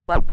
Yes,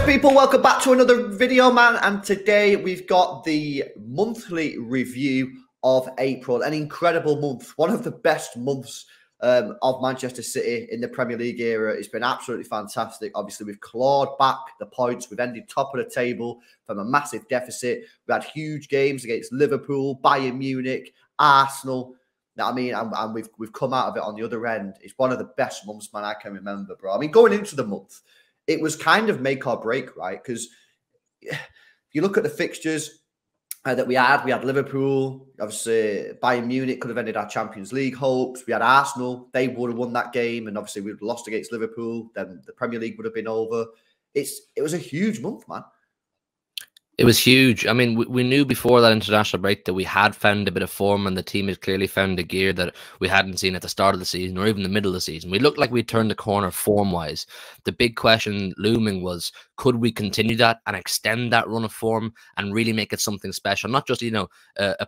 people, welcome back to another video, man. And today we've got the monthly review of April. An incredible month, one of the best months of Manchester City in the Premier League era. It's been absolutely fantastic. Obviously, we've clawed back the points. We've ended top of the table from a massive deficit. We had huge games against Liverpool, Bayern Munich, Arsenal. I mean, and we've come out of it on the other end. It's one of the best months, man, I can remember, bro. I mean, going into the month, it was kind of make or break, right? Because if you look at the fixtures that we had Liverpool, obviously Bayern Munich could have ended our Champions League hopes. We had Arsenal, they would have won that game, and obviously we'd lost against Liverpool. Then the Premier League would have been over. It was a huge month, man. It was huge. I mean, we knew before that international break that we had found a bit of form, and the team had clearly found a gear that we hadn't seen at the start of the season or even the middle of the season. We looked like we'd turned the corner form-wise. The big question looming was, could we continue that and extend that run of form and really make it something special? Not just, a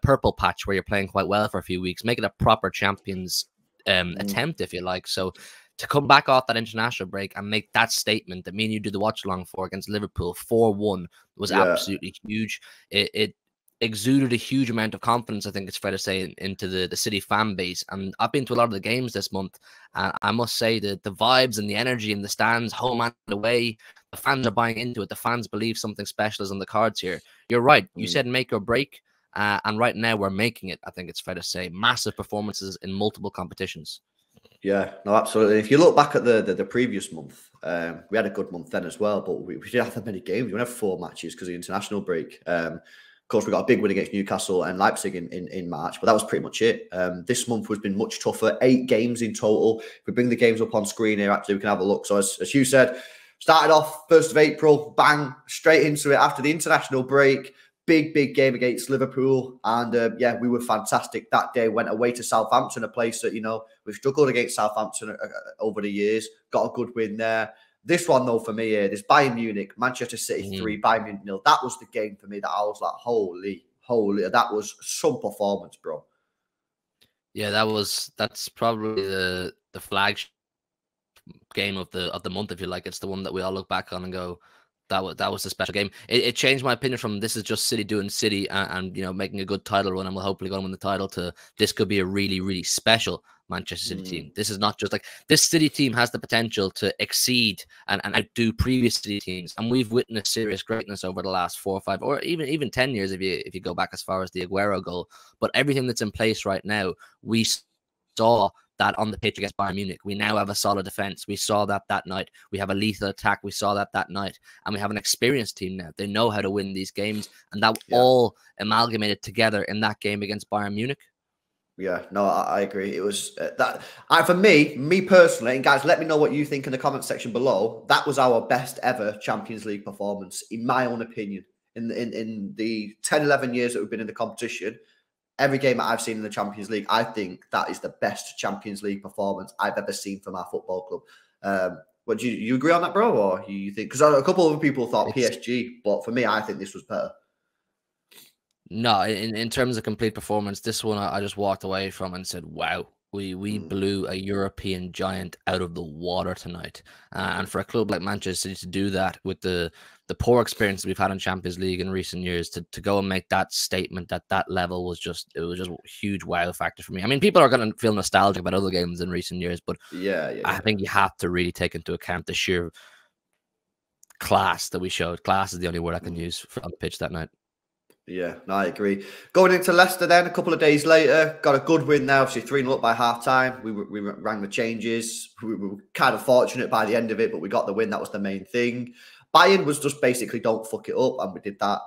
purple patch where you're playing quite well for a few weeks. Make it a proper Champions attempt, if you like. So to come back off that international break and make that statement that me and you did the watch along for against Liverpool 4-1 was absolutely huge. It exuded a huge amount of confidence, I think it's fair to say, into the City fan base. And I've been to a lot of the games this month, and I must say that the vibes and the energy in the stands, home and away, the fans are buying into it. The fans believe something special is on the cards here. You're right. You said make or break, and right now we're making it, I think it's fair to say. Massive performances in multiple competitions. Yeah, no, absolutely. If you look back at the previous month, we had a good month then as well, but we didn't have that many games. We only have 4 matches because of the international break. Of course, we got a big win against Newcastle and Leipzig in March, but that was pretty much it. This month has been much tougher. 8 games in total. If we bring the games up on screen here, actually, we can have a look. So as you said, started off 1st of April, bang, straight into it after the international break. Big game against Liverpool. And yeah, we were fantastic that day. Went away to Southampton, a place that, we've struggled against Southampton over the years. Got a good win there. This one, though, for me here, this Bayern Munich, Manchester City 3, Bayern Munich 0. That was the game for me that I was like, holy, that was some performance, bro. Yeah, that's probably the flagship game of the month, if you like. It's the one that we all look back on and go, that was a special game. It changed my opinion from this is just City doing City and making a good title run and we'll hopefully go and win the title to this could be a really, really special Manchester City team. This is not just like this City team has the potential to exceed and outdo previous City teams. And we've witnessed serious greatness over the last 4 or 5 or even 10 years if you go back as far as the Aguero goal. But everything that's in place right now, we saw that on the pitch against Bayern Munich. We now have a solid defense. We saw that night. We have a lethal attack. We saw that night. And we have an experienced team now. They know how to win these games. And that all amalgamated together in that game against Bayern Munich. Yeah, no, I agree. It was for me personally, and guys, let me know what you think in the comment section below. That was our best ever Champions League performance, in my own opinion. In the 10, 11 years that we've been in the competition, every game that I've seen in the Champions League, I think that is the best Champions League performance I've ever seen from our football club. What do you agree on that, bro? Or you think, because a couple of people thought PSG, but for me, I think this was better. No, in terms of complete performance, this one I just walked away from and said, wow, we blew a European giant out of the water tonight. And for a club like Manchester City to do that with the poor experience that we've had in Champions League in recent years, to go and make that statement at that level was just a huge wow factor for me. I mean, people are going to feel nostalgic about other games in recent years, but I think you have to really take into account the sheer class that we showed. Class is the only word I can use on the pitch that night. Yeah, no, I agree. Going into Leicester then, a couple of days later, got a good win there. Obviously 3-0 up by half-time. We rang the changes. We were kind of fortunate by the end of it, but we got the win. That was the main thing. Bayern was just basically don't fuck it up, and we did that.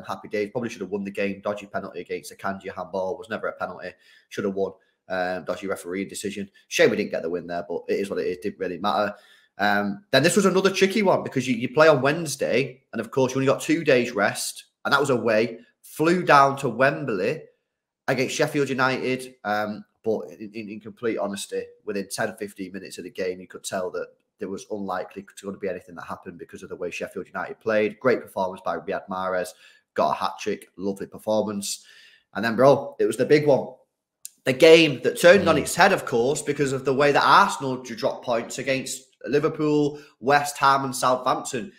Happy days. Probably should have won the game. Dodgy penalty against Akanji. Handball was never a penalty. Should have won. Dodgy referee decision. Shame we didn't get the win there, but it is what it is. Didn't really matter. Then this was another tricky one because you play on Wednesday, and of course you only got 2 days rest. And that was away. Flew down to Wembley against Sheffield United. But in complete honesty, within 10-15 minutes of the game, you could tell that there was unlikely to be anything that happened because of the way Sheffield United played. Great performance by Riyad Mahrez. Got a hat-trick. Lovely performance. And then, bro, it was the big one. a game that turned on its head, of course, because of the way that Arsenal dropped points against Liverpool, West Ham and Southampton.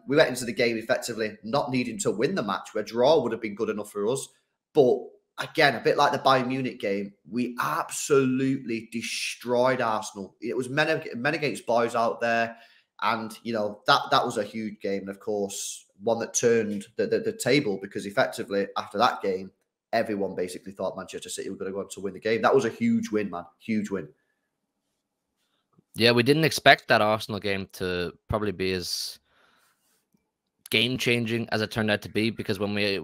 We went into the game effectively not needing to win the match, where draw would have been good enough for us. But again, a bit like the Bayern Munich game, we absolutely destroyed Arsenal. It was men against boys out there. And, you know, that was a huge game. And, of course, one that turned the table, because effectively after that game, everyone basically thought Manchester City were going to go on to win the game. That was a huge win, man. Huge win. Yeah, we didn't expect that Arsenal game to probably be as game-changing as it turned out to be, because when we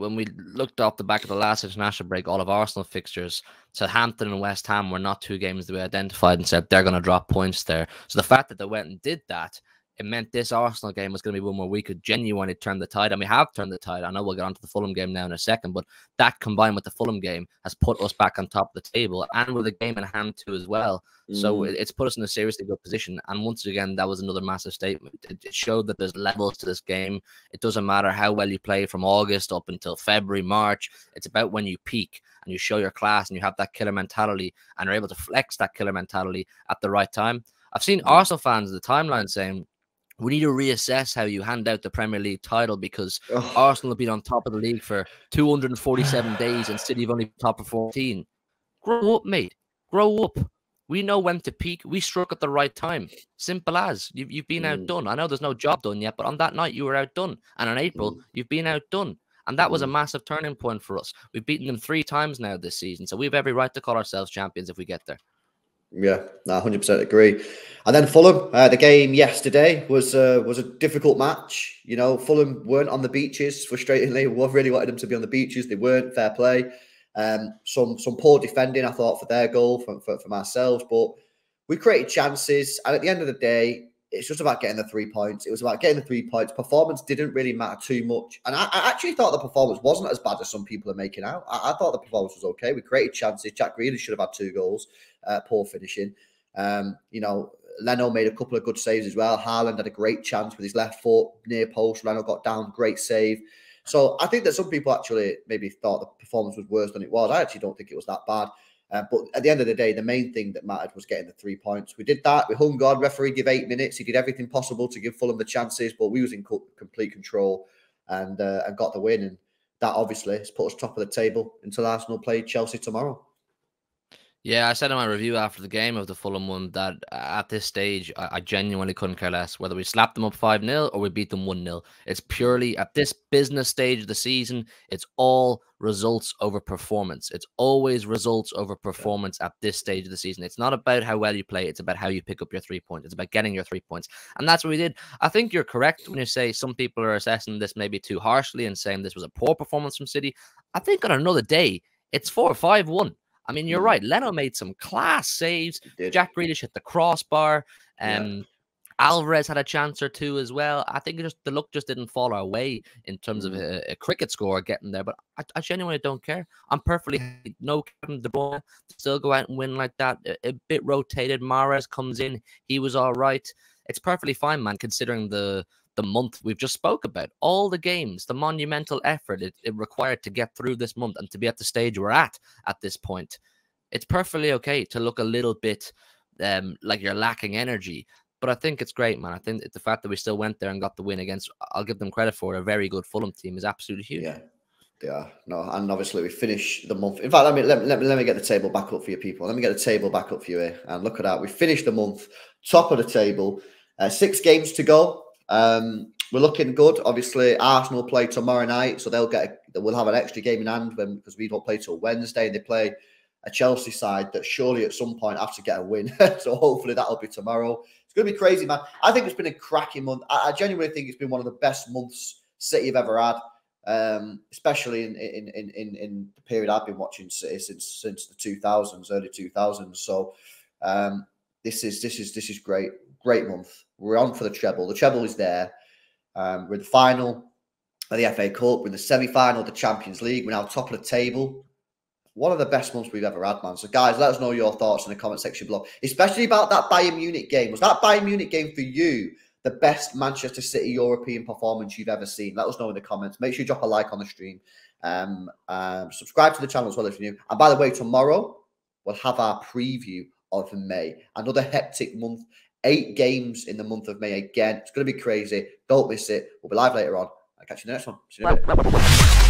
looked off the back of the last international break, all of Arsenal fixtures, Southampton and West Ham were not two games that we identified and said they're going to drop points there. So the fact that they went and did that, it meant this Arsenal game was going to be one where we could genuinely turn the tide, and we have turned the tide. I know we'll get onto the Fulham game now in a second, but that combined with the Fulham game has put us back on top of the table, and with a game in hand too as well. So it's put us in a seriously good position. And once again, that was another massive statement. It showed that there's levels to this game. It doesn't matter how well you play from August up until February, March. It's about when you peak and you show your class and you have that killer mentality and are able to flex that killer mentality at the right time. I've seen Arsenal fans in the timeline saying, we need to reassess how you hand out the Premier League title, because Arsenal have been on top of the league for 247 days and City have only been top for 14. Grow up, mate. Grow up. We know when to peak. We struck at the right time. Simple as. You've been outdone. I know there's no job done yet, but on that night you were outdone. And in April, you've been outdone. And that was a massive turning point for us. We've beaten them 3 times now this season. So we have every right to call ourselves champions if we get there. Yeah, no, 100% agree. And then Fulham, the game yesterday was a difficult match. You know, Fulham weren't on the beaches, frustratingly. We really wanted them to be on the beaches. They weren't. Fair play. Some poor defending, I thought, for their goal, from ourselves. But we created chances. And at the end of the day, it's just about getting the 3 points. It was about getting the 3 points. Performance didn't really matter too much. And I actually thought the performance wasn't as bad as some people are making out. I thought the performance was okay. We created chances. Jack Grealish should have had 2 goals. Poor finishing. You know, Leno made a couple of good saves as well. Haaland had a great chance with his left foot near post. Leno got down, great save. So I think that some people actually maybe thought the performance was worse than it was. I actually don't think it was that bad. But at the end of the day, the main thing that mattered was getting the 3 points. We did that. We hung on. Referee gave 8 minutes. He did everything possible to give Fulham the chances, but we was in complete control and got the win. And that obviously has put us top of the table until Arsenal play Chelsea tomorrow. Yeah, I said in my review after the game of the Fulham one that at this stage, I genuinely couldn't care less whether we slapped them up 5-0 or we beat them 1-0. It's purely at this business stage of the season, it's all results over performance. It's always results over performance at this stage of the season. It's not about how well you play. It's about how you pick up your 3 points. It's about getting your 3 points. And that's what we did. I think you're correct when you say some people are assessing this maybe too harshly and saying this was a poor performance from City. I think on another day, it's 4-5-1. I mean, you're right. Leno made some class saves. Jack Grealish hit the crossbar. Alvarez had a chance or 2 as well. I think the luck just didn't fall our way in terms of a cricket score getting there. But I genuinely don't care. I'm perfectly happy. No Kevin De Bruyne, still go out and win like that. A bit rotated. Mahrez comes in. He was all right. It's perfectly fine, man, considering the month we've just spoke about, all the games, the monumental effort it required to get through this month and to be at the stage we're at this point. It's perfectly okay to look a little bit like you're lacking energy, but I think it's great, man. I think the fact that we still went there and got the win against, I'll give them credit for, a very good Fulham team is absolutely huge. Yeah, no, and obviously we finish the month. In fact, let me get the table back up for you people. Let me get the table back up for you here, and look at that. We finished the month top of the table. 6 games to go. We're looking good. Obviously, Arsenal play tomorrow night, so we'll have an extra game in hand because we don't play till Wednesday, and they play a Chelsea side that surely at some point have to get a win. So hopefully that'll be tomorrow. It's going to be crazy, man. I think it's been a cracking month. I genuinely think it's been one of the best months City have ever had, especially in the period I've been watching City since the 2000s, early 2000s. So this is great. Great month. We're on for the treble. The treble is there. We're in the final of the FA Cup. We're in the semi-final of the Champions League. We're now top of the table. One of the best months we've ever had, man. So, guys, let us know your thoughts in the comment section below, especially about that Bayern Munich game. Was that Bayern Munich game for you the best Manchester City European performance you've ever seen? Let us know in the comments. Make sure you drop a like on the stream. Subscribe to the channel as well if you're new. And by the way, tomorrow we'll have our preview of May. Another hectic month. 8 games in the month of May again. It's going to be crazy. Don't miss it. We'll be live later on. I'll catch you in the next one. See you in a bit.